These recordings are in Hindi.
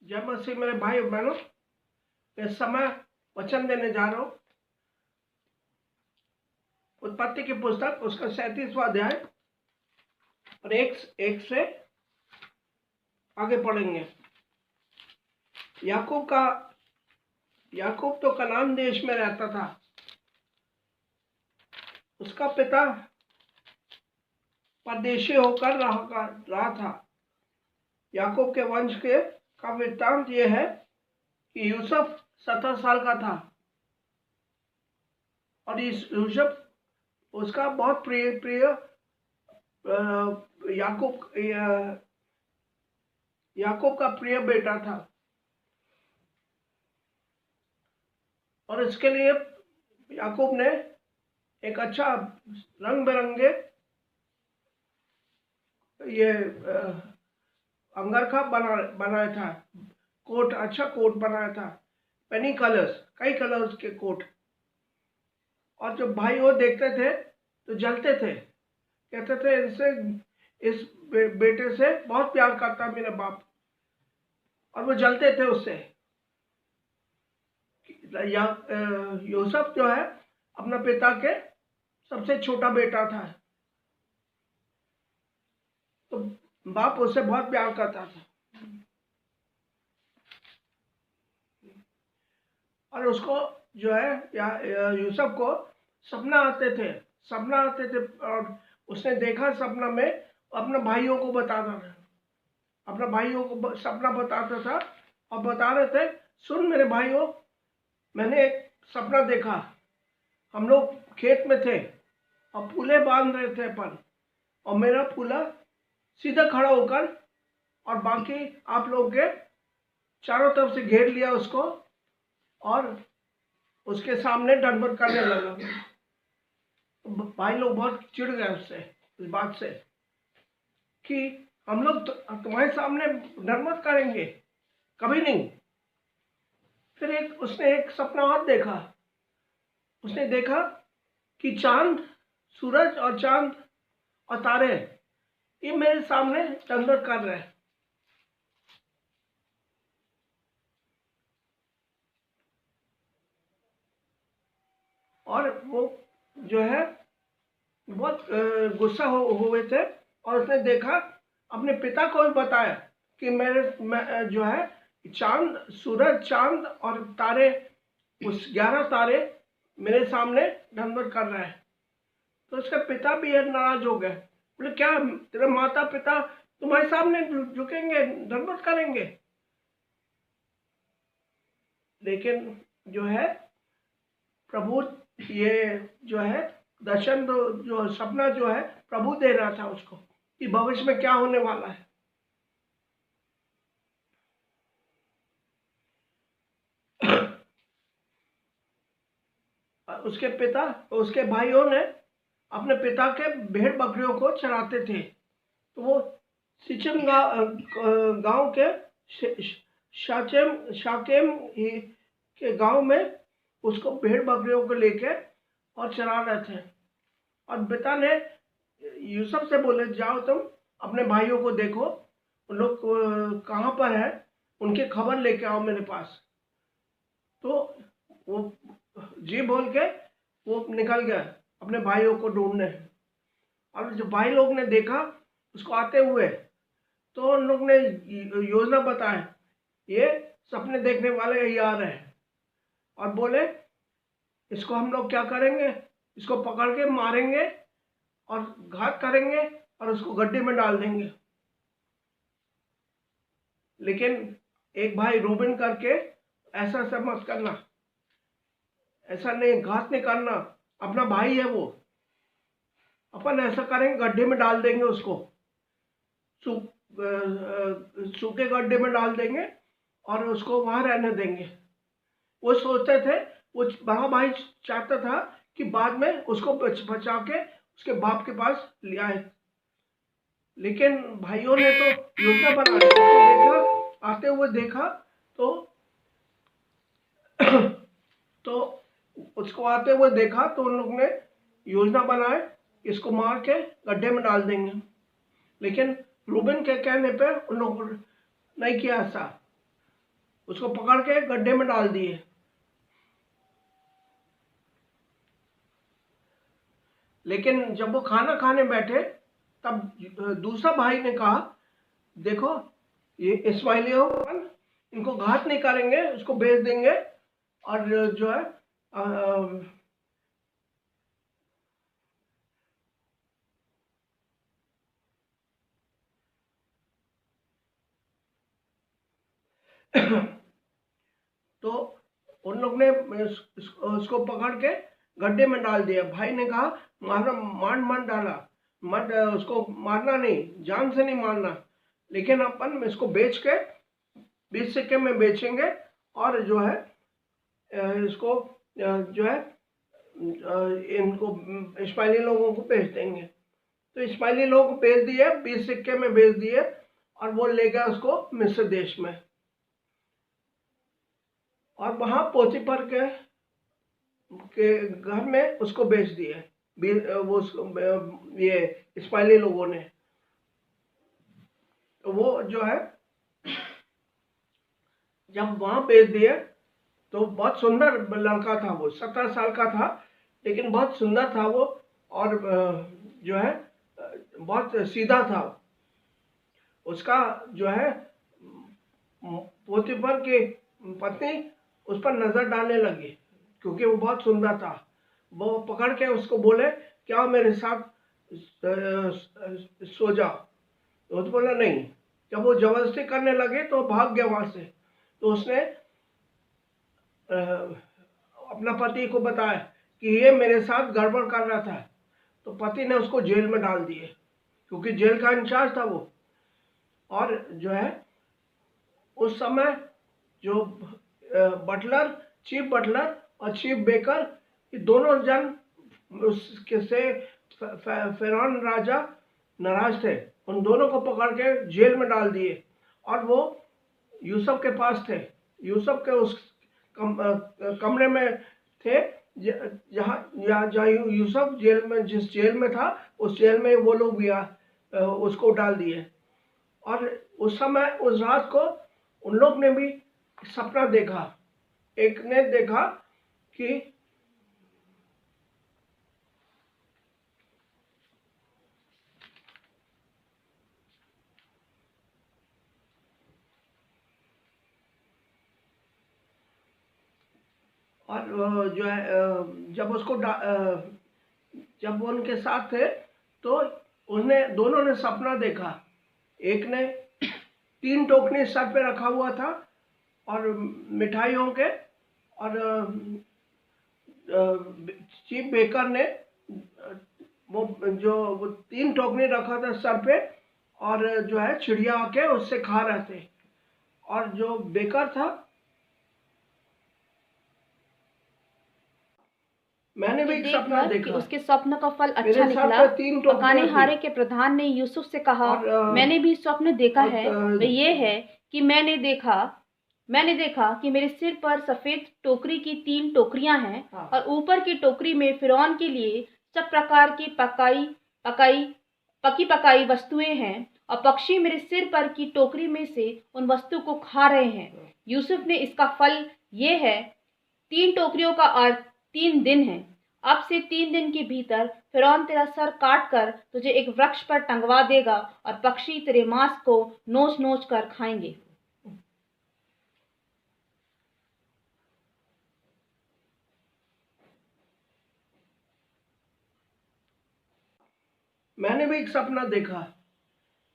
जय मसीह मेरे भाई और बहनों, इस समय वचन देने जा रहा हूं उत्पत्ति की पुस्तक उसका 37वां अध्याय और एक से आगे पढ़ेंगे। याकूब तो कनान देश में रहता था। उसका पिता परदेशी होकर रहा था। याकूब के वंश का वृत्तांत यह है कि यूसुफ 17 साल का था और इस यूसुफ उसका बहुत प्रिय याकूब का प्रिय बेटा था और इसके लिए याकूब ने एक अच्छा रंग बिरंगे अंगरखा बनाया था, अच्छा कोट बनाया था, पेनी कलर्स, कई कलर्स के कोट। और जब भाई वो देखते थे तो जलते थे, कहते थे इस बेटे से बहुत प्यार करता मेरा बाप, और वो जलते थे उससे। यूसुफ जो है अपना पिता के सबसे छोटा बेटा था, तो बाप उससे बहुत प्यार करता था और उसको जो है यूसुफ को सपना आते थे और उसने देखा सपना में अपने भाइयों को बताता था, अपने भाइयों को सपना बताता था और बता रहे थे, सुन मेरे भाइयों, मैंने एक सपना देखा हम लोग खेत में थे और फूले बांध रहे थे अपन, और मेरा फूला सीधा खड़ा होकर और बाकी आप लोग के चारों तरफ से घेर लिया उसको, और उसके सामने दंडवत करने लगा। भाई लोग बहुत चिढ़ गए उससे, इस बात से कि हम लोग तुम्हारे सामने दंडवत करेंगे, कभी नहीं। फिर उसने एक सपना और देखा। उसने देखा कि चांद, सूरज और चांद और तारे ये मेरे सामने दंडवत कर रहे हैं। और वो जो है बहुत गुस्सा हुए थे, और उसने देखा, अपने पिता को भी बताया कि मैं जो है चांद, सूरज, चांद और तारे, उस 11 तारे मेरे सामने दंडवत कर रहे हैं। तो उसका पिता भी नाराज हो गए, बोले क्या तेरे माता पिता तुम्हारे सामने झुकेंगे, दंडवत करेंगे? लेकिन जो है प्रभु, ये जो है दर्शन, जो सपना जो है प्रभु दे रहा था उसको कि भविष्य में क्या होने वाला है। उसके भाइयों ने अपने पिता के भेड़ बकरियों को चराते थे, तो वो सिचम गांव के शाकेम के गांव में उसको भेड़ बकरियों को लेके और चरा रहे थे। और पिता ने यूसुफ से बोले, जाओ तुम अपने भाइयों को देखो, उन लोग कहाँ पर है, उनकी खबर लेके आओ मेरे पास। तो वो जी बोल के वो निकल गया अपने भाइयों को ढूंढने। और जब भाई लोग ने देखा उसको आते हुए, तो उन लोग ने योजना बताया, ये सपने देखने वाले ये आ रहे हैं, और बोले इसको हम लोग क्या करेंगे, इसको पकड़ के मारेंगे और घात करेंगे और उसको गड्ढे में डाल देंगे। लेकिन एक भाई रूबेन करके, ऐसा सब मत करना, ऐसा नहीं, घात नहीं करना, अपना भाई है वो, अपन ऐसा करेंगे गड्ढे में डाल देंगे उसको, सूखे गड्ढे में डाल देंगे और उसको वहां रहने देंगे। वो सोचते थे, वो बड़ा भाई चाहता था कि बाद में उसको बचा के उसके बाप के पास ले आए। लेकिन भाइयों ने तो योजना बना ली, देखा आते हुए देखा, तो उसको आते हुए देखा, तो उन लोग ने योजना बनाए, इसको मार के गड्ढे में डाल देंगे। लेकिन रूबेन के कहने पे उन लोगों ने नहीं किया ऐसा, उसको पकड़ के गड्ढे में डाल दिए। लेकिन जब वो खाना खाने बैठे, तब दूसरा भाई ने कहा, देखो ये इस्माइली हो, इनको घात नहीं करेंगे, उसको बेच देंगे, और जो है तो उन लोग ने उसको पकड़ के गड्ढे में डाल दिया। भाई ने कहा, मारना, मान डाला, मत, उसको मारना नहीं, जान से नहीं मारना, लेकिन अपन इसको बेच के 20 सिक्के में बेचेंगे, और जो है इसको जो है इनको इस्माइली लोगों को बेच देंगे। तो इस्माइली लोगों को बेच दिए, 20 सिक्के में बेच दिए, और वो ले गया उसको मिस्र देश में, और वहां पोतीफर के घर में उसको बेच दिए वो ये इस्माइली लोगों ने। तो वो जो है जब वहां बेच दिए, तो बहुत सुंदर लड़का था वो, 17 साल का था, लेकिन बहुत सुंदर था वो, और जो है बहुत सीधा था। उसका जो है पोतीफर की पत्नी उस पर नजर डालने लगी, क्योंकि वो बहुत सुंदर था। वो पकड़ के उसको बोले, क्या मेरे साथ सो जाओ। तो बोला नहीं। जब वो जबरदस्ती करने लगे तो भाग गया वहां से। तो उसने अपना पति को बताया कि ये मेरे साथ गड़बड़ कर रहा था, तो पति ने उसको जेल में डाल दिए, क्योंकि जेल का इंचार्ज था वो। और जो है उस समय जो बटलर, चीफ बटलर और चीफ बेकर, ये दोनों जन उसके से फिरौन राजा नाराज थे, उन दोनों को पकड़ के जेल में डाल दिए। और वो यूसुफ के पास थे, यूसुफ के उस कमरे में थे जहाँ यूसुफ जेल में, जिस जेल में था, उस जेल में वो लोग भी उसको डाल दिए। और उस समय, उस रात को उन लोग ने भी सपना देखा। एक ने देखा कि और जो है जब उसको जब वो उनके साथ थे तो उसने, दोनों ने सपना देखा। एक ने 3 टोकनी सर पे रखा हुआ था और मिठाइयों के, और चीफ बेकर ने वो 3 टोकनी रखा था सर पे, और जो है चिड़िया आके उससे खा रहे थे। और जो बेकर था, मैंने भी एक सपना देखा कि उसके स्वप्न का फल अच्छा मेरे निकला। साथ 3 टोकरियां पकानेहारे थी। के प्रधान ने यूसुफ से कहा, और मैंने भी स्वप्न देखा और, है, वह ये है कि मैंने देखा कि मेरे सिर पर सफेद टोकरी की 3 टोकरियां हैं, हाँ। और ऊपर की टोकरी में फिरौन के लिए सब प्रकार की पकी पकाई वस्तुएं हैं, और पक्षी मेरे सिर पर की टोकरी में से उन वस्तु को खा रहे हैं। यूसुफ ने, इसका फल ये है, 3 टोकरियों का अर्थ 3 दिन है। अब से 3 दिन के भीतर फिरौन तेरा सर काट कर तुझे एक वृक्ष पर टंगवा देगा, और पक्षी तेरे मांस को नोच नोच कर खाएंगे। मैंने भी एक सपना देखा।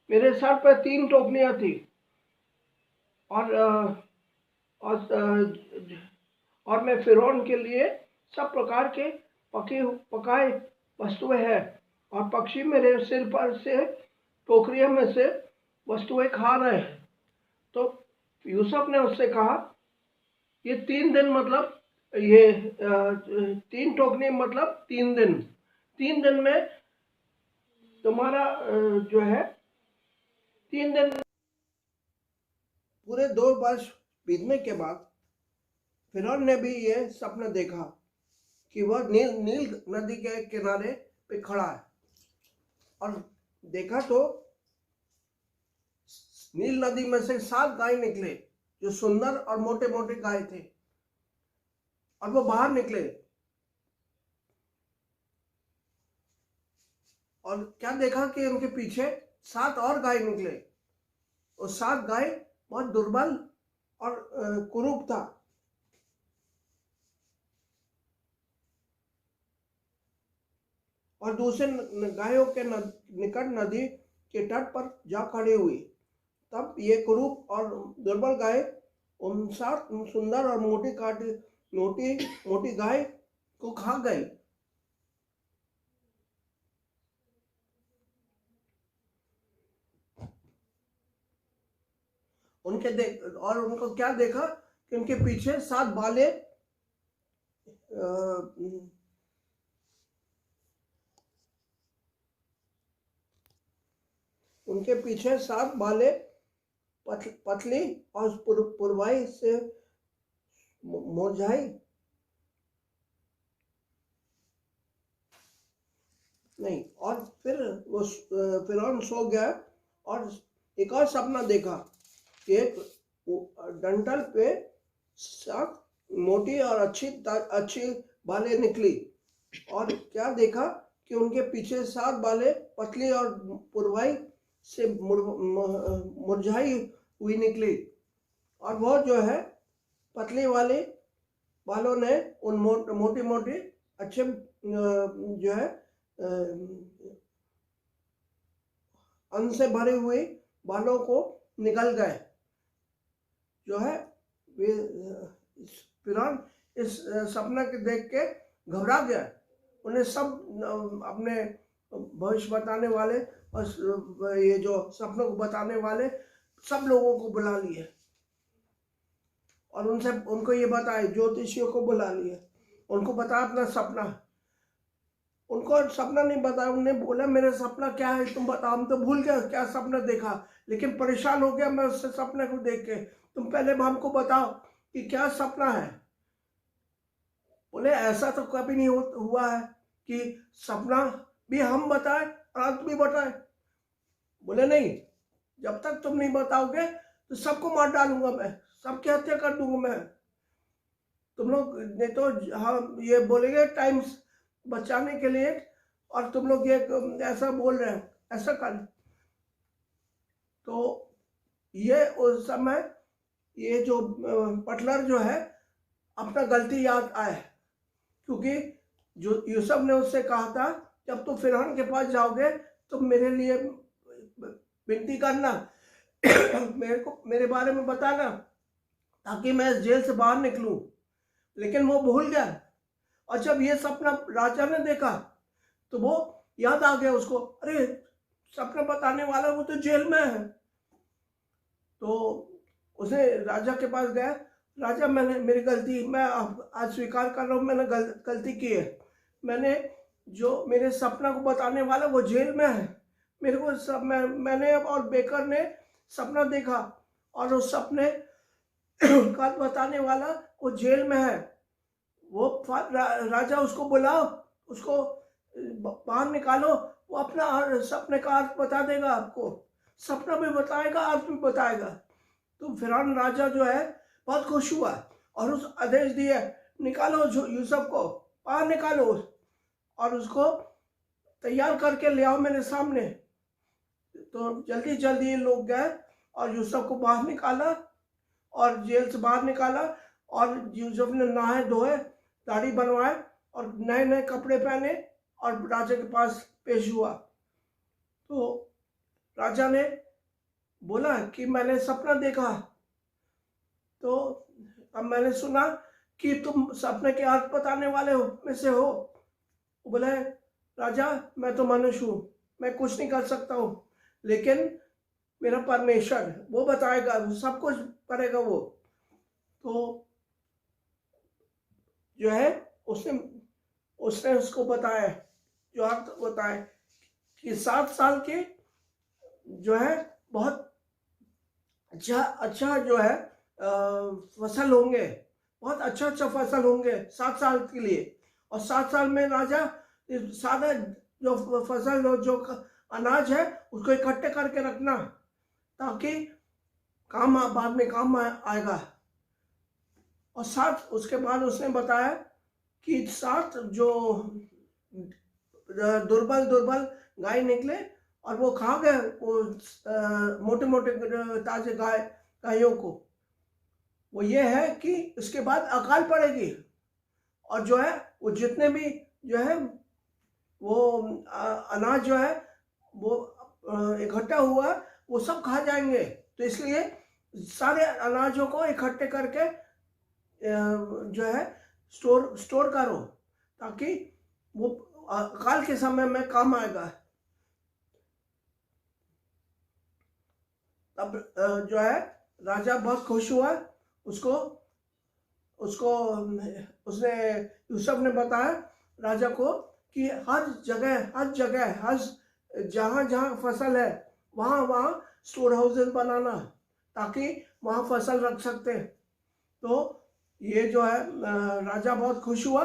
मेरे सर पर 3 टोकनियां थी, और और मैं फिरौन के लिए सब प्रकार के पकाए वस्तुएं हैं, और पक्षी मेरे सिर पर से टोकरियों में से वस्तुएं खा रहे हैं। तो यूसुफ ने उससे कहा, ये 3 दिन मतलब, ये 3 टोकनी मतलब 3 दिन। 3 दिन में तुम्हारा जो है 3 दिन, पूरे 2 वर्ष बीतने के बाद फिरौन ने भी ये सपना देखा कि वह नील नदी के किनारे पे खड़ा है। और देखा तो नील नदी में से 7 गाय निकले, जो सुंदर और मोटे मोटे गाय थे, और वो बाहर निकले। और क्या देखा कि उनके पीछे 7 और गाय निकले। वो 7 गाय बहुत दुर्बल और कुरूप था। और दूसरे गायों के निकट नदी के तट पर जा खड़ी हुई। तब ये कुरूप और दुर्बल गाय उन 7 सुंदर और मोटी गाय को खा गई। और उनको क्या देखा कि उनके पीछे 7 बाले उनके पीछे 7 बाले पतली और पुरवाई से मुरझाई नहीं। और फिर वो फिरौन सो गया, और एक और सपना देखा कि एक डंठल पे 7 मोटी और अच्छी बालें निकली। और क्या देखा कि उनके पीछे 7 बालें पतली और पुरवाई से मुरझाई हुई निकली। और वो जो है पतली वाले बालों ने उन मोटी मोटी अच्छे जो है अन्न से भरे हुए बालों को निकल गए। जो है फिरौन इस सपना के देख के घबरा गया। उन्हें सब अपने भविष्य बताने वाले और ये जो सपनों को बताने वाले सब लोगों को बुला लिए और उनसे उनको ये बताए, ज्योतिषियों को बुला लिए, उनको बताया अपना सपना। उनको सपना नहीं बताया, उन्हें बोला मेरा सपना क्या है तुम बताओ। हम तो भूल गए क्या सपना देखा, लेकिन परेशान हो गया मैं उससे सपने को देख के। तुम पहले हमको बताओ कि क्या सपना है। बोले ऐसा तो कभी नहीं हुआ है कि सपना भी हम बताए और अंत भी बताए। बोले नहीं, जब तक तुम नहीं बताओगे तो सबको मार डालूंगा मैं, सबकी हत्या कर दूंगा मैं। तुम लोग नहीं तो हम ये बोलेंगे टाइम्स बचाने के लिए और तुम लोग ये ऐसा बोल रहे हैं, ऐसा कर। तो ये उस समय ये जो पटलर जो है अपना गलती याद आए, क्योंकि जो यूसुफ ने उससे कहा था जब तुम फिरौन के पास जाओगे तो मेरे लिए विनती करना, मेरे बारे में बताना ताकि मैं जेल से बाहर निकलूं। लेकिन वो भूल गया और जब ये सपना राजा ने देखा तो वो याद आ गया उसको, अरे सपना बताने वाला वो तो जेल में है। तो उसे राजा के पास गया, राजा मैंने मेरी गलती, मैं आज स्वीकार कर रहा हूँ मैंने गलती की है। मैंने जो मेरे सपना को बताने वाला वो जेल में है। मेरे को मैंने और बेकर ने सपना देखा और उस सपने का बताने वाला वो जेल में है। वो राजा उसको बुलाओ, उसको बाहर निकालो, वो अपना सपने का अर्थ बता देगा आपको, सपना भी बताएगा अर्थ भी बताएगा। तो फिरौन राजा जो है बहुत खुश हुआ और उस आदेश दिया, निकालो जो यूसुफ को बाहर निकालो और उसको तैयार करके ले आओ मेरे सामने। तो जल्दी जल्दी ये लोग गए और यूसुफ को बाहर निकाला और जेल से बाहर निकाला और यूसुफ ने नहाए धोए, दाढ़ी बनवाए और नए नए कपड़े पहने और राजा के पास पेश हुआ। तो राजा ने बोला कि मैंने सपना देखा, तो अब मैंने सुना कि तुम सपने के अर्थ बताने वाले हो में से हो। बोले राजा मैं तो मनुष्य हूँ, मैं कुछ नहीं कर सकता हूँ, लेकिन मेरा परमेश्वर वो बताएगा, वो सब कुछ करेगा वो। तो जो है उसने उसको बताया, जो अर्थ बताए कि 7 साल के जो है बहुत अच्छा जो है फसल होंगे, बहुत अच्छा फसल होंगे 7 साल के लिए। और 7 साल में राजा सादा जो फसल जो अनाज है उसको इकट्ठे करके रखना ताकि काम बाद में काम आएगा। और 7 उसके बाद उसने बताया कि 7 जो दुर्बल गाय निकले और वो खा गए वो मोटे मोटे ताजे गायों को। वो ये है कि इसके बाद अकाल पड़ेगी और जो है वो जितने भी जो है वो अनाज जो है वो इकट्ठा हुआ वो सब खा जाएंगे। तो इसलिए सारे अनाजों को इकट्ठे करके जो है स्टोर करो ताकि वो अकाल के समय में काम आएगा। तब जो है राजा बहुत खुश हुआ, उसने यूसुफ ने बताया राजा को कि हर जगह जहाँ फसल है वहाँ स्टोर हाउसेस बनाना ताकि वहाँ फसल रख सकते। तो ये जो है राजा बहुत खुश हुआ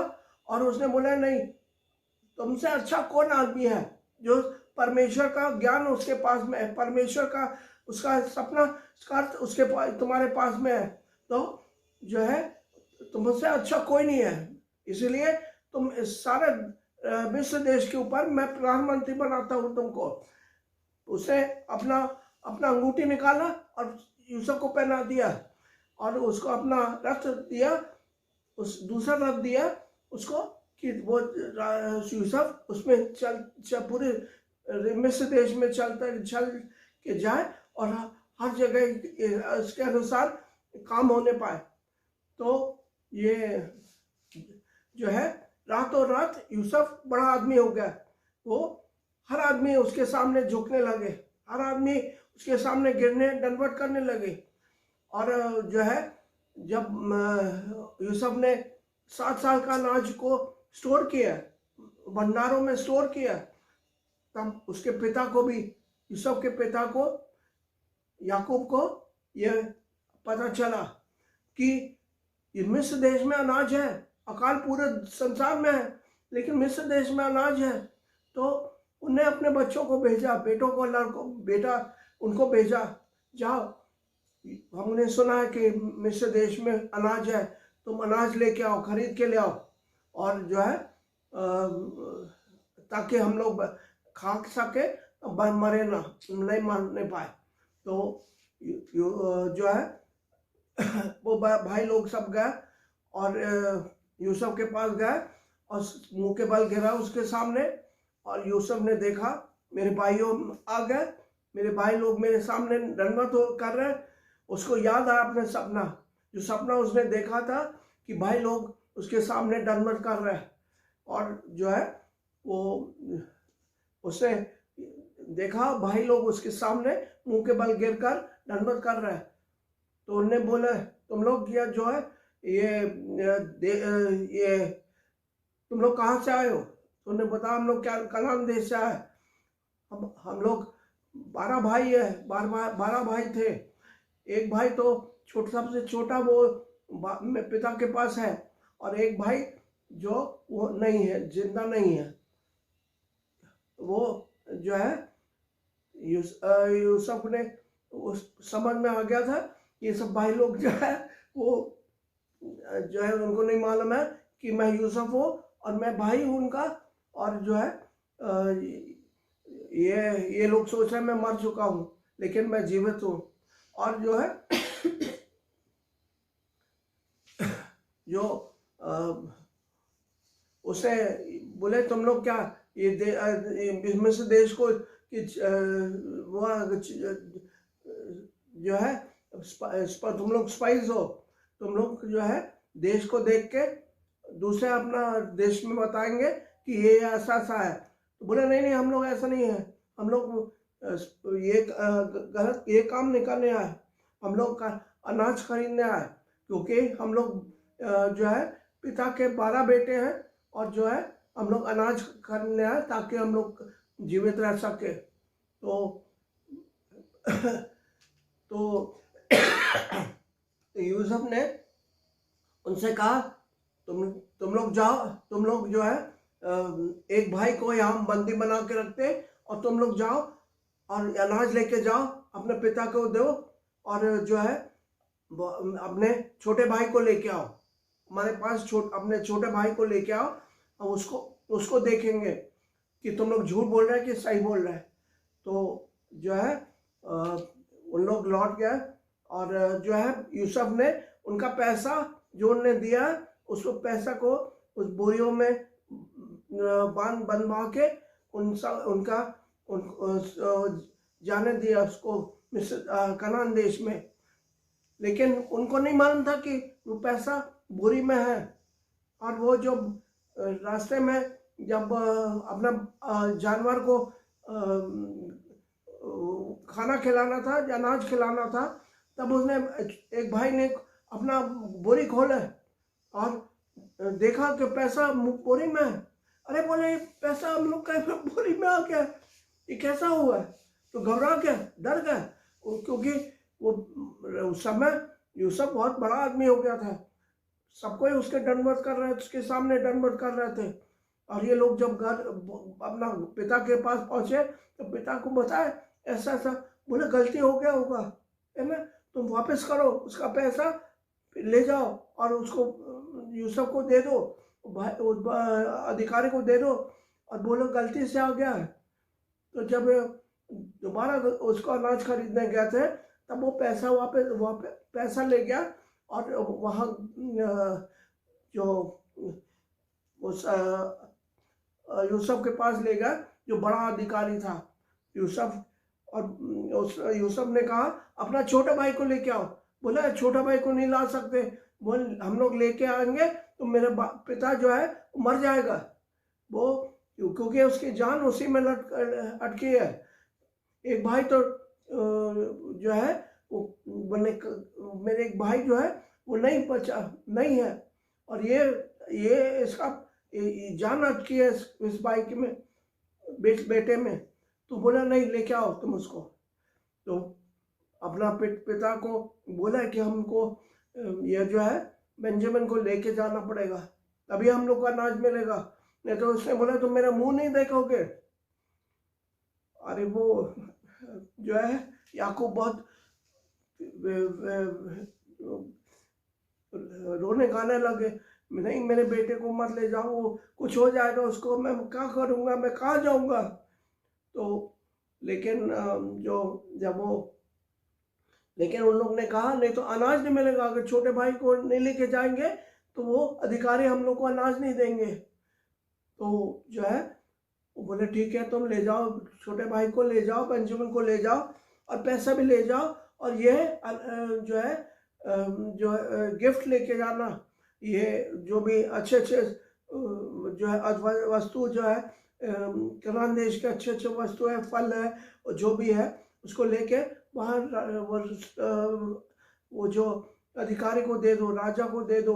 और उसने बोला नहीं, तुमसे अच्छा कौन आदमी है जो परमेश्वर का ज्ञान उसके पास में है, परमेश्वर का उसका सपना का उसके तुम्हारे पास में है। तो जो है तुमसे अच्छा कोई नहीं है, इसलिए तुम इस सारे मिस्र देश के ऊपर मैं प्रधानमंत्री बनाता हूँ तुमको। उसे अपना अंगूठी निकाला और यूसुफ को पहना दिया और उसको अपना रथ दिया, उस दूसरा रथ दिया उसको कि वो यूसुफ उसमें चल पूरे मिस्र देश में चल के जाए और हर जगह उसके अनुसार काम होने पाए। तो ये जो है रातों रात यूसुफ बड़ा आदमी हो गया। वो हर आदमी उसके सामने झुकने लगे, हर आदमी उसके सामने गिरने दंडवत करने लगे। और जो है जब यूसुफ ने 7 साल का अनाज को स्टोर किया, भंडारों में स्टोर किया, तब उसके पिता को भी, यूसुफ के पिता को, याकूब को यह पता चला कि ये मिस्र देश में अनाज है, अकाल पूरे संसार में है, लेकिन मिस्र देश में अनाज है। तो उन्हें अपने बच्चों को भेजा, बेटों को, लड़कों, बेटा उनको भेजा, जाओ, हमने सुना है कि मिस्र देश में अनाज है, तुम अनाज लेके आओ, खरीद के ले आओ, और जो है ताकि हम लोग खा सके, मरे ना, नहीं मरने पाए। तो जो है वो भाई लोग सब गए और यूसुफ के पास गए और मुंह के बल गिरा उसके सामने। और यूसुफ ने देखा मेरे भाइयों आ गए, मेरे भाई लोग मेरे सामने दंडवत कर रहे हैं। उसको याद आया अपने सपना, जो सपना उसने देखा था कि भाई लोग उसके सामने दंडवत कर रहे हैं। और जो है वो उसने देखा भाई लोग उसके सामने मुंह के बल गिरकर दंडवत कर रहे हैं। तो उन्होंने बोला तुम लोग ये जो है ये तुम लोग कहाँ से आए हो? तो उन्होंने बताया हम लोग क्या कनान देश से आए। हम लोग 12 भाई है, 12 भाई थे। एक भाई तो सबसे छोटा वो पिता के पास है, और एक भाई जो वो नहीं है, जिंदा नहीं है। वो जो है यूसुफ ने समझ में आ गया था ये सब भाई लोग जो है वो जो है उनको नहीं मालूम है कि मैं यूसुफ हूँ और मैं भाई हूँ उनका। और जो है ये लोग सोच रहे हैं मैं मर चुका हूँ, लेकिन मैं जीवित हूँ। और जो है जो उसे बोले तुम लोग क्या ये मिस्र देश को वो जो है तुम लोग स्पाइस हो, तुम लोग जो है देश को देख के दूसरे अपना देश में बताएंगे कि ये ऐसा सा है। तो बोले नहीं हम लोग ऐसा नहीं है, हम लोग ये गलत ये काम नहीं करने आए, हम लोग का अनाज खरीदने आए, क्योंकि हम लोग जो है पिता के 12 बेटे हैं और जो है हम लोग अनाज खरीदने आए ताकि हम लोग जीवित रह सके। तो यूसुफ ने उनसे कहा तुम लोग जाओ, तुम लोग जो है एक भाई को यहाँ बंदी बना के रखते और तुम लोग जाओ और अनाज लेके जाओ, अपने पिता को दो, और जो है अपने छोटे भाई को लेके आओ, हमारे पास अपने छोटे भाई को लेके आओ और उसको देखेंगे कि तुम लोग झूठ बोल रहे हैं कि सही बोल रहे हैं। तो जो है उन लोग लौट गए और जो है यूसुफ ने उनका पैसा जो उन्होंने दिया उस पैसा को उस बोरियों में बंधवा के उनका जाने दिया उसको कनान देश में। लेकिन उनको नहीं मालूम था कि वो पैसा बोरी में है। और वो जो रास्ते में जब अपना जानवर को खाना खिलाना था, अनाज खिलाना था, तब उसने एक भाई ने अपना बोरी खोला और देखा कि पैसा बोरी में है। अरे बोले पैसा हम लोग का बोरी में आ गया, ये कैसा हुआ है? तो घबरा गया, डर गया, क्योंकि वो उस समय यूसुफ बहुत बड़ा आदमी हो गया था, सबको ही उसके दंडवत कर रहे थे, उसके सामने दंडवत कर रहे थे। और ये लोग जब घर अपना पिता के पास पहुंचे तो पिता को बताया ऐसा ऐसा। बोले गलती हो गया होगा, है ना, तुम वापस करो, उसका पैसा ले जाओ और उसको यूसुफ को दे दो, अधिकारी को दे दो और बोलो गलती से आ गया है। तो जब दोबारा उसको अनाज खरीदने गए थे तब वो पैसा वापस पैसा ले गया और वहाँ जो उस यूसुफ के पास ले गया जो बड़ा अधिकारी था यूसुफ। और यूसुफ ने कहा अपना छोटा भाई को लेके आओ। बोला छोटा भाई को नहीं ला सकते, बोल हम लोग लेके आएंगे तो मेरा पिता जो है मर जाएगा, वो क्योंकि उसकी जान उसी में अटकी है। एक भाई तो जो है वो मेरे एक भाई जो है वो नहीं बचा, नहीं है, और ये इसका जान अटकी है इस भाई के में, बेटे में। तो बोला नहीं, लेके आओ तुम उसको। तो अपना पिता को बोला कि हमको ये जो है बेंजामिन को लेके जाना पड़ेगा, तभी हम लोग को अनाज मिलेगा, नहीं तो उसने बोला तुम मेरा मुंह नहीं देखोगे। अरे वो जो है याकूब बहुत रोने गाने लगे, नहीं मेरे बेटे को मत ले जाओ, वो कुछ हो जाएगा उसको, मैं क्या करूँगा, मैं कहाँ जाऊँगा। तो लेकिन लेकिन उन लोग ने कहा नहीं तो अनाज नहीं मिलेगा, अगर छोटे भाई को नहीं लेके जाएंगे तो वो अधिकारी हम लोग को अनाज नहीं देंगे। तो जो है वो बोले ठीक है, तुम ले जाओ, छोटे भाई को ले जाओ, बेंजामिन को ले जाओ, और पैसा भी ले जाओ, और ये जो है गिफ्ट लेके जाना, ये जो भी अच्छे अच्छे जो है वस्तु जो है कनान देश के अच्छे अच्छे वस्तु है, फल है, और जो भी है उसको लेके वहाँ वो जो अधिकारी को दे दो, राजा को दे दो,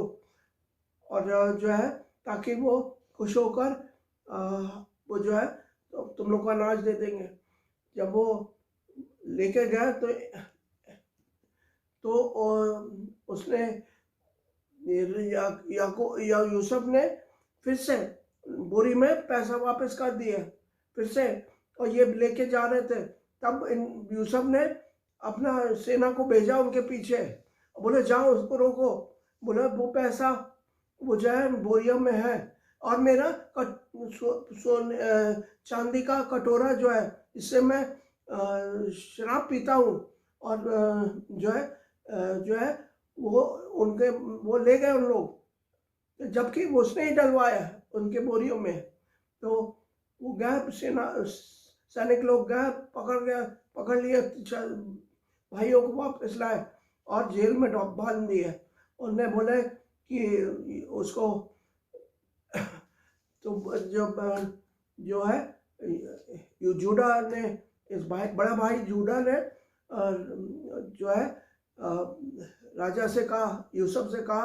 और जो है ताकि वो खुश होकर वो जो है तो तुम लोग को अनाज दे देंगे। जब वो लेके गया तो उसने यूसुफ ने फिर से बोरी में पैसा वापस कर दिया फिर से, और ये लेके जा रहे थे, तब यूसुफ ने अपना सेना को भेजा उनके पीछे, बोले जाओ उसको रोको, बोले वो पैसा वो जो है बोरियों में है, और मेरा चांदी का कटोरा जो है इससे मैं शराब पीता हूँ, और जो है वो ले गए उन लोग, जबकि उसने ही डलवाया उनके बोरियों में। तो वो गए सैनिक लोग गए, पकड़ लिए भाइयों को वापस लाए और जेल में बांध दिए। उन्हें बोले कि उसको तो जो है जूडा ने, इस बड़ा भाई जूडा ने जो है राजा से कहा, यूसुफ से कहा,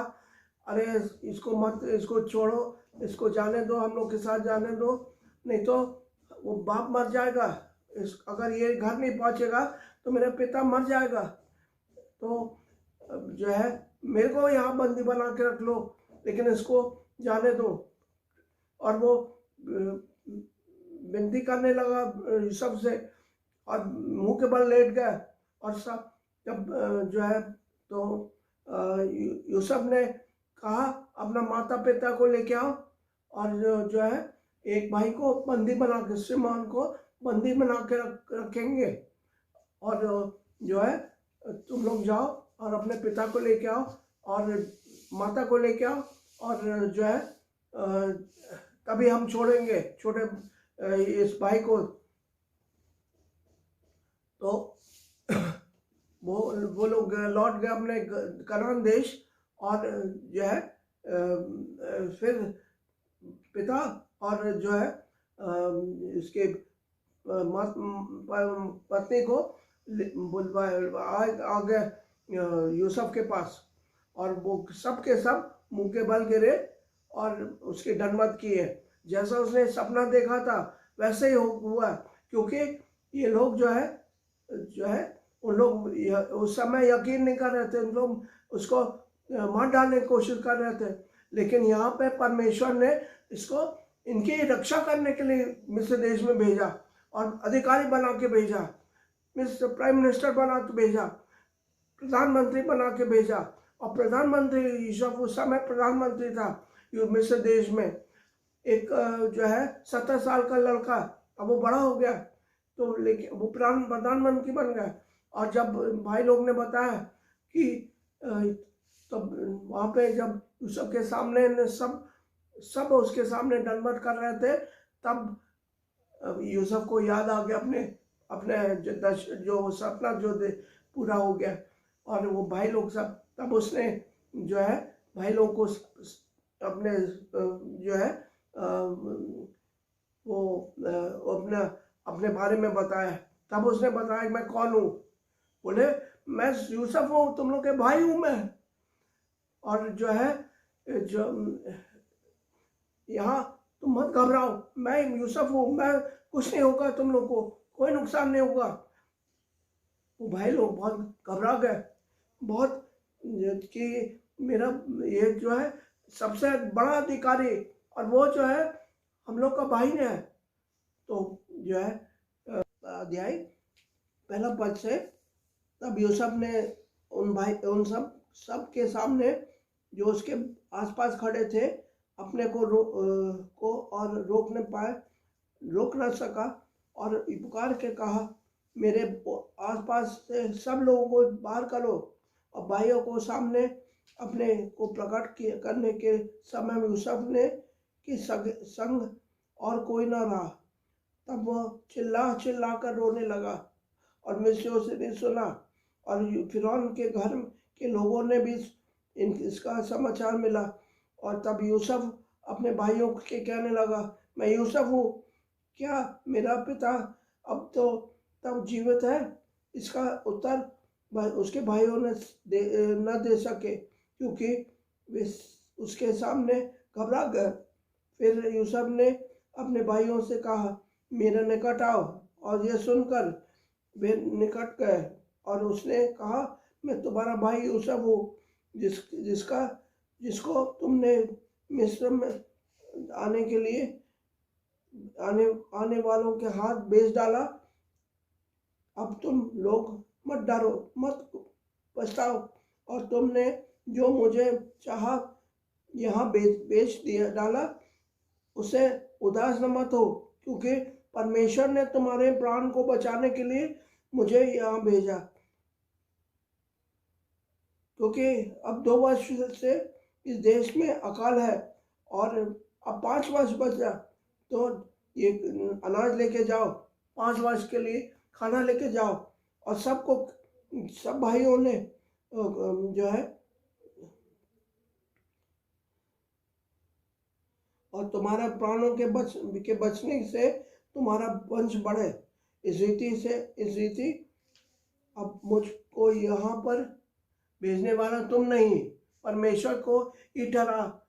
अरे इसको छोड़ो, इसको जाने दो, हम लोग के साथ जाने दो, नहीं तो वो बाप मर जाएगा, अगर ये घर नहीं पहुंचेगा तो मेरा पिता मर जाएगा। तो जो है मेरे को यहाँ बंदी बना के रख लो, लेकिन इसको जाने दो। और वो विनती करने लगा यूसुफ से, और मुंह के बल लेट गया, और सब जब जो है तो यूसुफ ने कहा अपना माता पिता को लेके आओ, और जो है एक भाई को बंदी बना के, सिमोन को बंदी बना के रखेंगे, और जो है तुम लोग जाओ और अपने पिता को लेके आओ और माता को लेके आओ, और जो है तभी हम छोड़ेंगे छोटे इस भाई को। तो वो लोग लौट गए अपने कनान देश, और जो है फिर पिता और जो है इसके पत्नी को आ गए यूसुफ के पास, और वो सब के सब मुंह के बल गिरे और उसकी दंडवत किए। जैसा उसने सपना देखा था वैसे ही हुआ, क्योंकि ये लोग जो है उन लोग उस समय यकीन नहीं कर रहे थे, उन लोग उसको मार डालने की कोशिश कर रहे थे, लेकिन यहाँ पे परमेश्वर ने इसको इनकी रक्षा करने के लिए मिस्र देश में भेजा, और अधिकारी बना के भेजा, मिस्र प्राइम मिनिस्टर बना के भेजा, प्रधानमंत्री बना के भेजा। और प्रधानमंत्री यूसुफ उस समय प्रधानमंत्री था मिस्र देश में। एक जो है 17 साल का लड़का, अब वो बड़ा हो गया, तो लेकिन वो प्रधानमंत्री बन गया। और जब भाई लोग ने बताया कि तब वहाँ पे जब यूसुफ के सामने सब उसके सामने दंडवत कर रहे थे, तब यूसुफ को याद आ गया अपने जो सपना जो पूरा हो गया, और वो भाई लोग सब, तब उसने जो है भाई लोग को अपने जो है वो अपना अपने बारे में बताया। तब उसने बताया कि मैं कौन हूँ। बोले मैं यूसुफ हूँ, तुम लोग के भाई हूँ मैं। और जो है जो यहाँ तुम मत घबराओ, मैं यूसुफ हूँ, मैं कुछ नहीं होगा, तुम लोग को कोई नुकसान नहीं होगा। वो भाई लोग बहुत घबरा गए, बहुत, कि मेरा ये जो है सबसे बड़ा अधिकारी और वो जो है हम लोग का भाई ने है। तो जो है अध्याय पहला पद से, तब यूसुफ ने उन सब के सामने जो उसके आसपास खड़े थे अपने को और रोक न सका और पुकार के कहा, मेरे आसपास से सब लोगों को बाहर करो। और भाइयों को सामने अपने को प्रकट करने के समय में यूसुफ ने कि संग और कोई न रहा। तब वह चिल्ला कर रोने लगा और मिस्रियों से ने सुना, और फिरौन के घर के लोगों ने भी इसका समाचार मिला। और तब यूसुफ अपने भाइयों के कहने लगा, मैं यूसुफ हूँ, क्या मेरा पिता अब तो तब जीवित है? इसका उत्तर उसके भाइयों ने न दे सके, क्योंकि वे उसके सामने घबरा गए। फिर यूसुफ ने अपने भाइयों से कहा, मेरे निकट आओ। और यह सुनकर वे निकट गए। और उसने कहा, मैं तुम्हारा भाई यूसुफ हूँ, जिसको तुमने मिस्र में आने वालों के हाथ बेच डाला। अब तुम लोग मत डरो, मत पछताओ, और तुमने जो मुझे चाहा यहाँ बेच दिया डाला, उसे उदास न मत हो, क्योंकि परमेश्वर ने तुम्हारे प्राण को बचाने के लिए मुझे यहाँ भेजा। क्योंकि अब 2 वर्ष से इस देश में अकाल है, और अब 5 वर्ष बचा, तो ये अनाज लेके जाओ, 5 वर्ष के लिए खाना लेके जाओ। और सब भाइयों ने जो है, और तुम्हारा प्राणों के बचने से तुम्हारा वंश बढ़े। इस रीति अब मुझको यहाँ पर भेजने वाला तुम नहीं, परमेश्वर को ही ठहरा।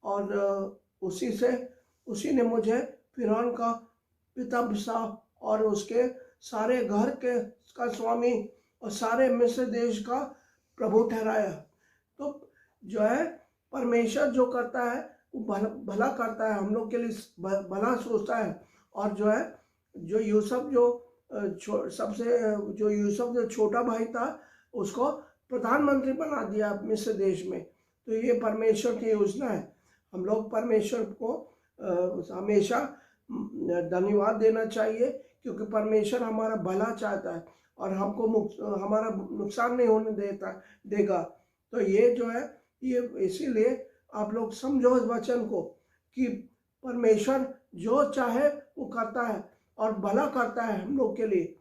और उसी ने मुझे फिरौन का पिता बसा और उसके सारे घर का स्वामी और सारे मिस्र देश का प्रभु ठहराया। तो जो है परमेश्वर जो करता है वो भला करता है, हम लोग के लिए भला सोचता है। और जो है जो यूसुफ जो छोटा भाई था, उसको प्रधानमंत्री बना दिया मिस्र देश में। तो ये परमेश्वर की योजना है। हम लोग परमेश्वर को हमेशा धन्यवाद देना चाहिए, क्योंकि परमेश्वर हमारा भला चाहता है और हमको हमारा नुकसान नहीं होने देगा। तो ये जो है, ये इसीलिए आप लोग समझो इस वचन को कि परमेश्वर जो चाहे वो करता है और भला करता है हम लोग के लिए।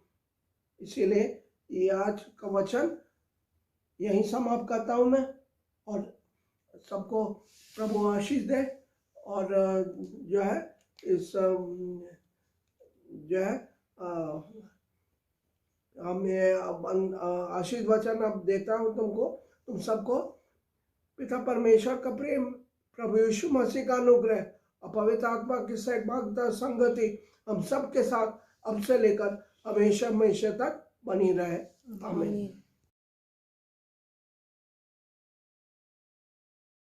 इसीलिए ये आज का वचन यहीं समाप्त करता हूँ मैं, और सबको प्रभु आशीष दे। और जो है इस जो है हमें आशीष वचन अब देता हूँ तुम सबको। पिता परमेश्वर का प्रेम, प्रभु यीशु मसीह का अनुग्रह और पवित्र आत्मा की सहभागिता संगति हम सब के साथ अब से लेकर हमेशा तक बनी रहे। आमीन।